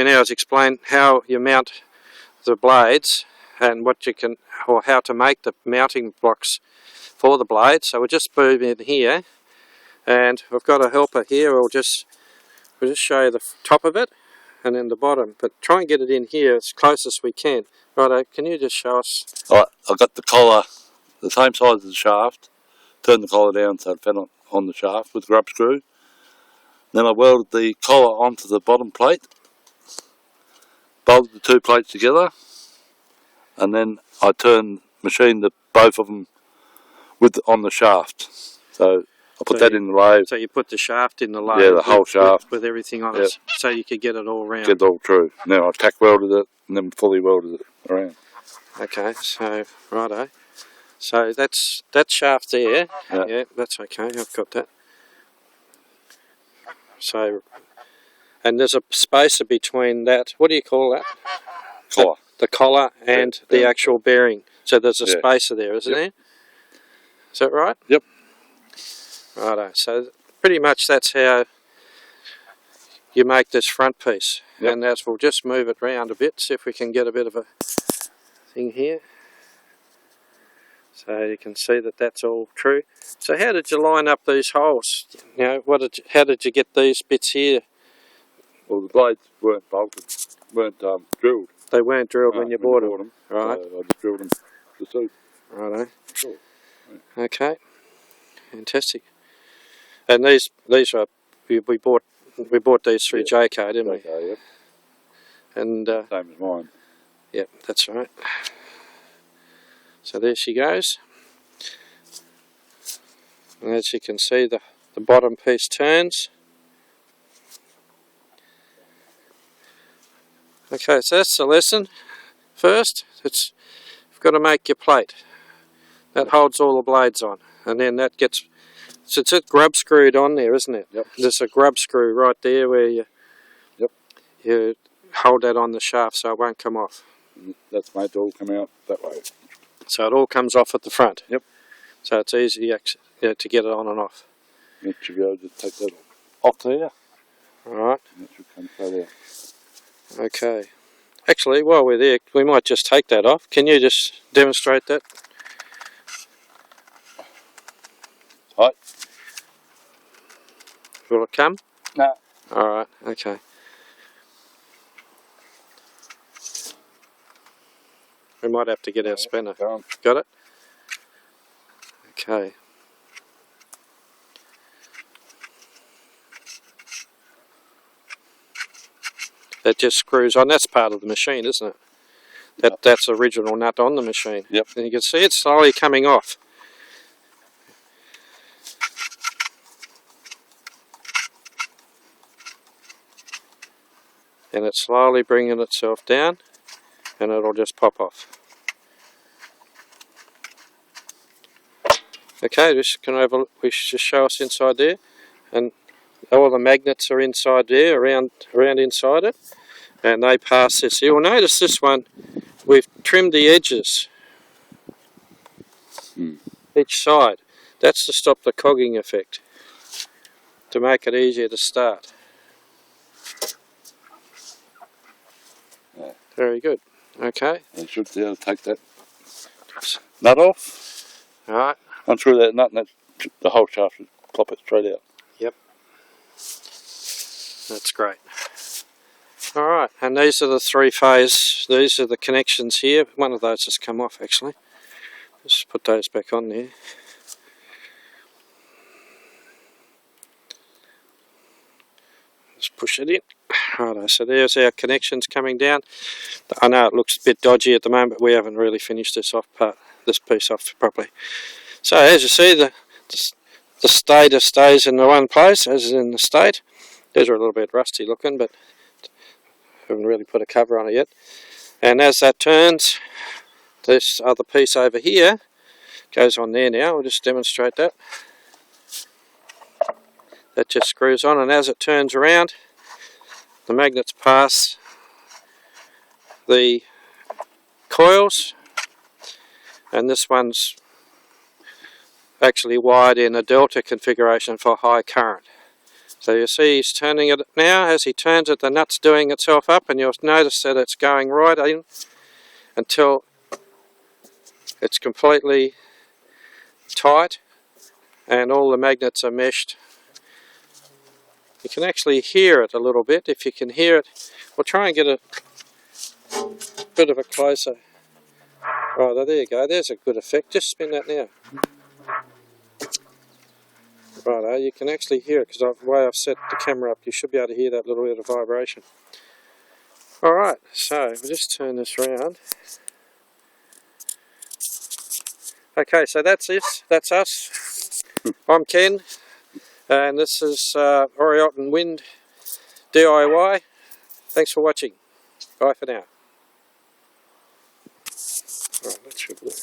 Now is explain how you mount the blades and what you can, or how to make the mounting blocks for the blades. So we'll just move in here, and we've got a helper here. We'll just show you the top of it and then the bottom, but try and get it in here as close as we can. Righto, can you just show us? Alright, I've got the collar the same size as the shaft, turned the collar down so it fed on the shaft with the grub screw. Then I welded the collar onto the bottom plate, bolted the two plates together, and then I machined both of them on the shaft. So I put that in the lathe. So you put the shaft in the lathe? Yeah, the whole shaft. With everything on it, so you could get it all round? Get it all true. Now I tack welded it and then fully welded it around. Okay, so righto. So that's that shaft there. Yeah, that's okay, I've got that. So, and there's a spacer between that, what do you call that? Collar. The collar and the actual bearing. So there's a spacer there, isn't there? Is that right? Yep. Righto, so pretty much that's how you make this front piece. Yep. And as we'll just move it round a bit, see if we can get a bit of a thing here. So you can see that that's all true. So how did you line up these holes? You know, how did you get these bits here? Well, the blades weren't bolted, weren't drilled. They weren't drilled when you bought them. Right. So I just drilled them to suit. Righto. Sure. Yeah. Okay. Fantastic. And these are we bought these through JK, didn't we? JK, yep. And same as mine. Yep, that's right. So there she goes. And as you can see, the bottom piece turns. Okay, so that's the lesson. First, you've got to make your plate. That holds all the blades on. And then that gets, so it's grub screwed on there, isn't it? Yep. There's a grub screw right there where you hold that on the shaft so it won't come off. That's made to all come out that way. So it all comes off at the front. Yep. So it's easy to get it on and off. You should be able to take that off there. Alright. That should come through there. Okay. Actually, while we're there, we might just take that off. Can you just demonstrate that? Tight. Will it come? No. Alright, okay. We might have to get our spanner. Got it? Okay. That just screws on. That's part of the machine, isn't it? That's the original nut on the machine. Yep. And you can see it's slowly coming off. And it's slowly bringing itself down, and it'll just pop off. Okay, we should just show us inside there, and all the magnets are inside there, around inside it, and they pass this. You'll notice this one, we've trimmed the edges, each side. That's to stop the cogging effect, to make it easier to start. Very good. Okay. You should be able to take that nut off. Alright. Unscrew that nut and the whole shaft should plop it straight out. Yep. That's great. Alright, and these are the three-phase, these are the connections here. One of those has come off actually. Just put those back on there. Just push it in. Righto, so there's our connections coming down. I know it looks a bit dodgy at the moment, but we haven't really finished this piece off properly. So as you see, the stator stays in the one place, as is in the state. These are a little bit rusty looking, but haven't really put a cover on it yet. And as that turns, this other piece over here goes on there now. We'll just demonstrate that. That just screws on, and as it turns around, the magnets pass the coils, and this one's actually wired in a delta configuration for high current. So you see he's turning it now. As he turns it, the nut's doing itself up, and you'll notice that it's going right in until it's completely tight and all the magnets are meshed. You can actually hear it a little bit. If you can hear it, we'll try and get a bit of a closer. Right, there you go. There's a good effect. Just spin that now. Right, you can actually hear it because the way I've set the camera up, you should be able to hear that little bit of vibration. Alright, so we'll just turn this around. Okay, so that's us. I'm Ken, and this is Oriot and Wind DIY. Thanks for watching. Bye for now. Right, that should work.